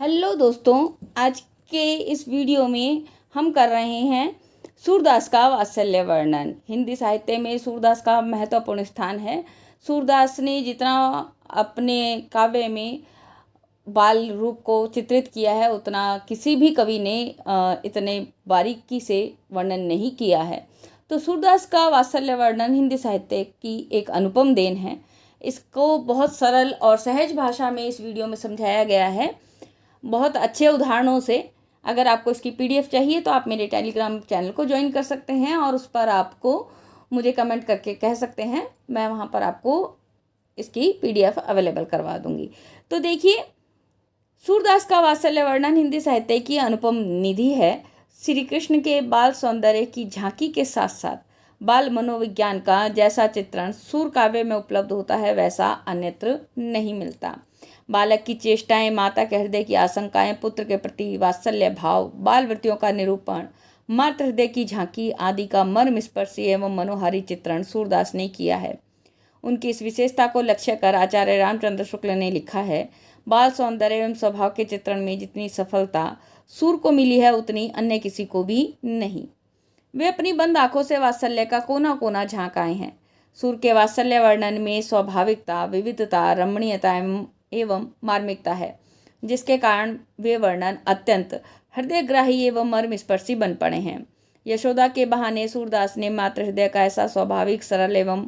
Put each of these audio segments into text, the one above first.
Hello दोस्तों, आज के इस वीडियो में हम कर रहे हैं सूरदास का वात्सल्य वर्णन। हिंदी साहित्य में सूरदास का महत्वपूर्ण स्थान है। सूरदास ने जितना अपने काव्य में बाल रूप को चित्रित किया है उतना किसी भी कवि ने इतने बारीकी से वर्णन नहीं किया है। तो सूरदास का वात्सल्य वर्णन हिंदी साहित्य की एक अनुपम देन है। इसको बहुत सरल और सहज भाषा में इस वीडियो में समझाया गया है, बहुत अच्छे उदाहरणों से। अगर आपको इसकी पीडीएफ चाहिए तो आप मेरे टेलीग्राम चैनल को ज्वाइन कर सकते हैं और उस पर आपको मुझे कमेंट करके कह सकते हैं, मैं वहाँ पर आपको इसकी पीडीएफ अवेलेबल करवा दूंगी। तो देखिए, सूरदास का वात्सल्य वर्णन हिंदी साहित्य की अनुपम निधि है। श्री कृष्ण के बाल सौंदर्य की झांकी के साथ साथ बाल मनोविज्ञान का जैसा चित्रण सूर काव्य में उपलब्ध होता है वैसा अन्यत्र नहीं मिलता। बालक की चेष्टाएं, माता के हृदय की आशंकाएं, पुत्र के प्रति वात्सल्य भाव, बाल वृत्तियों का निरूपण, मातृ हृदय की झांकी आदि का मर्मस्पर्शी एवं मनोहारी चित्रण सूरदास ने किया है। उनकी इस विशेषता को लक्ष्य कर आचार्य रामचंद्र शुक्ल ने लिखा है, बाल सौंदर्य एवं स्वभाव के चित्रण में जितनी सफलता सूर को मिली है उतनी अन्य किसी को भी नहीं। वे अपनी बंद आंखों से वात्सल्य का कोना कोना झांक आए हैं। सूर के वात्सल्य वर्णन में स्वाभाविकता, विविधता, रमणीयता एवं मार्मिकता है, जिसके कारण वे वर्णन अत्यंत हृदयग्राही एवं मर्मस्पर्शी बन पड़े हैं। यशोदा के बहाने सूरदास ने मातृ हृदय का ऐसा स्वाभाविक, सरल एवं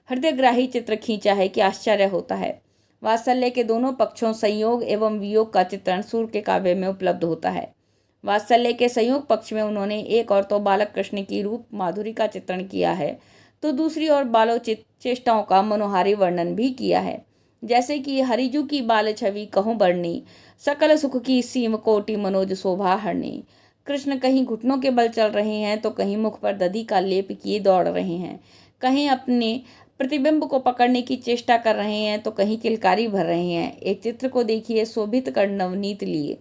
हृदयग्राही चित्र खींचा है कि आश्चर्य होता है। वात्सल्य के दोनों पक्षों, संयोग एवं वियोग का चित्रण सूर के काव्य में उपलब्ध होता है। वात्सल्य के संयोग पक्ष में उन्होंने एक और तो बालक कृष्ण की रूप माधुरी का चित्रण किया है, तो दूसरी ओर बालोचित चेष्टाओं का मनोहारी वर्णन भी किया है। जैसे कि हरिजू की बाल छवि कहूँ बरनी, सकल सुख की सीम कोटि मनोज शोभा हरनी। कृष्ण कहीं घुटनों के बल चल रहे हैं तो कहीं मुख पर दधी का लेप किए दौड़ रहे हैं, कहीं अपने प्रतिबिंब को पकड़ने की चेष्टा कर रहे हैं तो कहीं किलकारी भर रहे हैं। एक चित्र को देखिए, शोभित कर नवनीत लिए,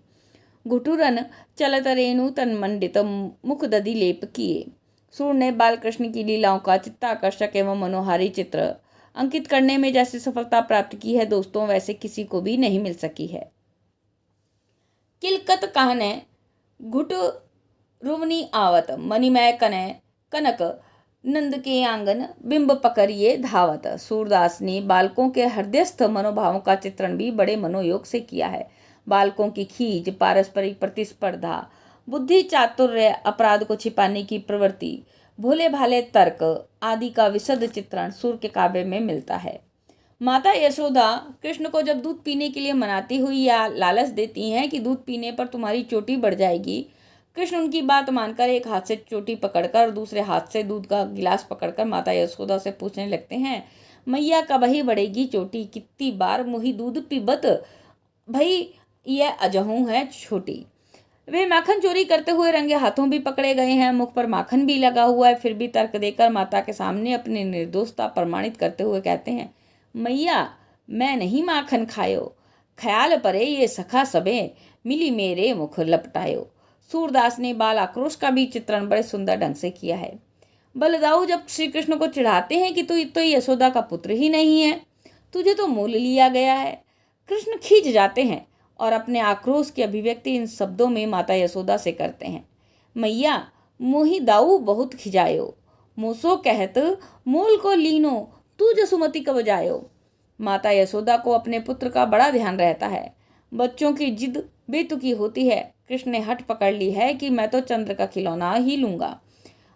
घुटुरन चलत रेणु तन मंडित मुख दधि लेप किए। सूर ने बाल कृष्ण की लीलाओं का चित्ताकर्षक एवं मनोहारी चित्र अंकित करने में जैसी सफलता प्राप्त की है दोस्तों, वैसे किसी को भी नहीं मिल सकी है। किलकत कहने घुट रुवनी आवत, मणिमय कनय कनक नंद के आंगन बिंब पकड़िए धावत। सूरदास ने बालकों के हृदयस्थ मनोभावों का चित्रण भी बड़े मनोयोग से किया है। बालकों की खींच, पारस्परिक प्रतिस्पर्धा, बुद्धि चातुर्य, अपराध को छिपाने की प्रवृत्ति, भोले भाले तर्क आदि का विशद चित्रण सूर के काव्य में मिलता है। माता यशोदा कृष्ण को जब दूध पीने के लिए मनाती हुई या लालच देती हैं कि दूध पीने पर तुम्हारी चोटी बढ़ जाएगी, कृष्ण उनकी बात मानकर एक हाथ से चोटी पकड़कर और दूसरे हाथ से दूध का गिलास पकड़कर माता यशोदा से पूछने लगते हैं, मैया कब ही बढ़ेगी चोटी, कितनी बार मुही दूध पीबत, भाई यह अजहू है छोटी। वे माखन चोरी करते हुए रंगे हाथों भी पकड़े गए हैं, मुख पर माखन भी लगा हुआ है, फिर भी तर्क देकर माता के सामने अपनी निर्दोषता प्रमाणित करते हुए कहते हैं, मैया मैं नहीं माखन खायो, ख्याल परे ये सखा सबे, मिली मेरे मुख लपटायो। सूरदास ने बाल आक्रोश का भी चित्रण बड़े सुंदर ढंग से किया है। बलदाऊ जब श्री कृष्ण को चिढ़ाते हैं कि तू तो यशोदा का पुत्र ही नहीं है, तुझे तो मोल लिया गया है, कृष्ण खींच जाते हैं और अपने आक्रोश की अभिव्यक्ति इन शब्दों में माता यशोदा से करते हैं, मैया मोहि दाऊ बहुत खिजायो, मोसो कहत मोल को लीनो, तू जसुमति कब जायो। माता यशोदा को अपने पुत्र का बड़ा ध्यान रहता है। बच्चों की जिद बेतुकी होती है। कृष्ण ने हट पकड़ ली है कि मैं तो चंद्र का खिलौना ही लूंगा।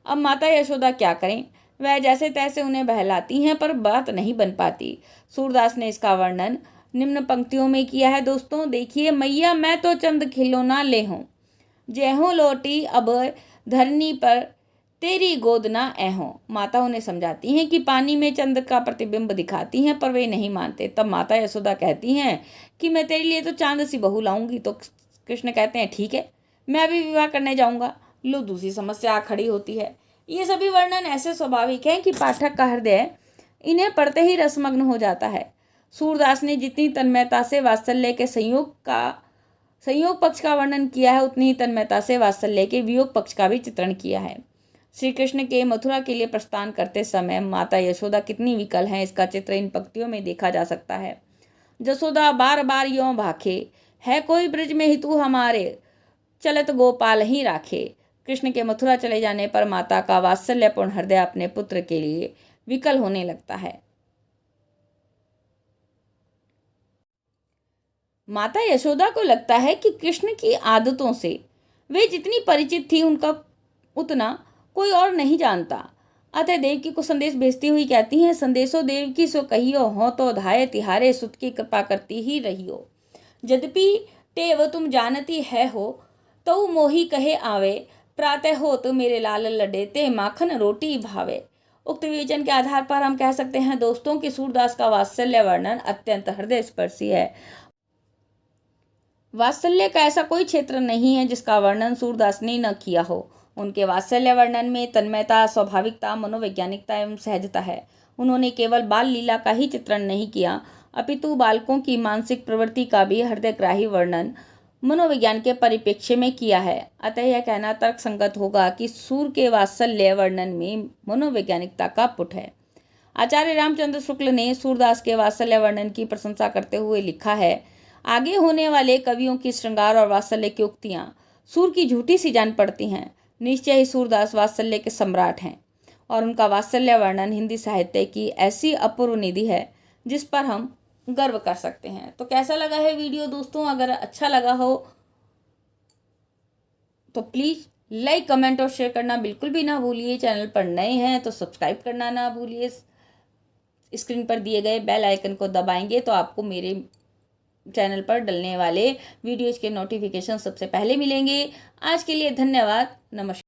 अब माता यशोदा क्या करें, वह जैसे तैसे उन्हें बहलाती हैं पर बात नहीं बन पाती। सूरदास ने इसका वर्णन निम्न पंक्तियों में किया है दोस्तों, देखिए, मैया मैं तो चंद खिलौना ले हूँ, जय लौटी अब धरनी पर तेरी गोद ना ऐहो। माता उन्हें समझाती हैं कि पानी में चंद्र का प्रतिबिंब दिखाती हैं पर वे नहीं मानते। तब माता यशोदा कहती हैं कि मैं तेरे लिए तो चांद सी बहू लाऊंगी। तो कृष्ण कहते हैं, ठीक है, मैं अभी विवाह करने जाऊंगा। लो दूसरी समस्या खड़ी होती है। ये सभी वर्णन ऐसे स्वाभाविक हैं कि पाठक का हृदय इन्हें पढ़ते ही रसमग्न हो जाता है। सूरदास ने जितनी तन्मयता से वात्सल्य के संयोग पक्ष का वर्णन किया है उतनी ही तन्मयता से वात्सल्य के वियोग पक्ष का भी चित्रण किया है। श्री कृष्ण के मथुरा के लिए प्रस्थान करते समय माता यशोदा कितनी विकल हैं, इसका चित्र इन पंक्तियों में देखा जा सकता है। जसोदा बार बार यों भाखे, है कोई ब्रज में ही तू हमारे, चलत गोपाल ही राखे। कृष्ण के मथुरा चले जाने पर माता का वात्सल्यपूर्ण हृदय अपने पुत्र के लिए विकल होने लगता है। माता यशोदा को लगता है कि कृष्ण की आदतों से वे जितनी परिचित थी उनका उतना कोई और नहीं जानता। अतः देवकी को संदेश भेजती हुई कहती हैं, संदेशो देवकी सो कहियो, हो तो धाये तिहारे सुत की कृपा करती ही रहियो। यद्यपि टेव तुम जानती है हो, तो मोही कहे आवे, प्रातः हो तो मेरे लाल लडे ते माखन रोटी भावे। उक्त विवेचन के आधार पर हम कह सकते हैं दोस्तों कि सूरदास का वात्सल्य वर्णन अत्यंत हृदय स्पर्शी है। वात्सल्य का ऐसा कोई क्षेत्र नहीं है जिसका वर्णन सूरदास ने न किया हो। उनके वात्सल्य वर्णन में तन्मयता, स्वाभाविकता, मनोवैज्ञानिकता एवं सहजता है। उन्होंने केवल बाल लीला का ही चित्रण नहीं किया, अपितु बालकों की मानसिक प्रवृत्ति का भी हृदयग्राही वर्णन मनोविज्ञान के परिप्रेक्ष्य में किया है। अतः यह कहना तर्कसंगत होगा कि सूर के वात्सल्य वर्णन में मनोवैज्ञानिकता का पुट है। आचार्य रामचंद्र शुक्ल ने सूरदास के वात्सल्य वर्णन की प्रशंसा करते हुए लिखा है, आगे होने वाले कवियों की श्रृंगार और वात्सल्य की उक्तियां सूर की झूठी सी जान पड़ती हैं। निश्चय ही सूरदास वात्सल्य के सम्राट हैं और उनका वात्सल्य वर्णन हिंदी साहित्य की ऐसी अपूर्व निधि है जिस पर हम गर्व कर सकते हैं। तो कैसा लगा है वीडियो दोस्तों? अगर अच्छा लगा हो तो प्लीज़ लाइक, कमेंट और शेयर करना बिल्कुल भी ना भूलिए। चैनल पर नए हैं तो सब्सक्राइब करना ना भूलिए। स्क्रीन पर दिए गए बेल आइकन को दबाएंगे तो आपको मेरे चैनल पर डलने वाले वीडियोज़ के नोटिफिकेशन सबसे पहले मिलेंगे। आज के लिए धन्यवाद। नमस्कार।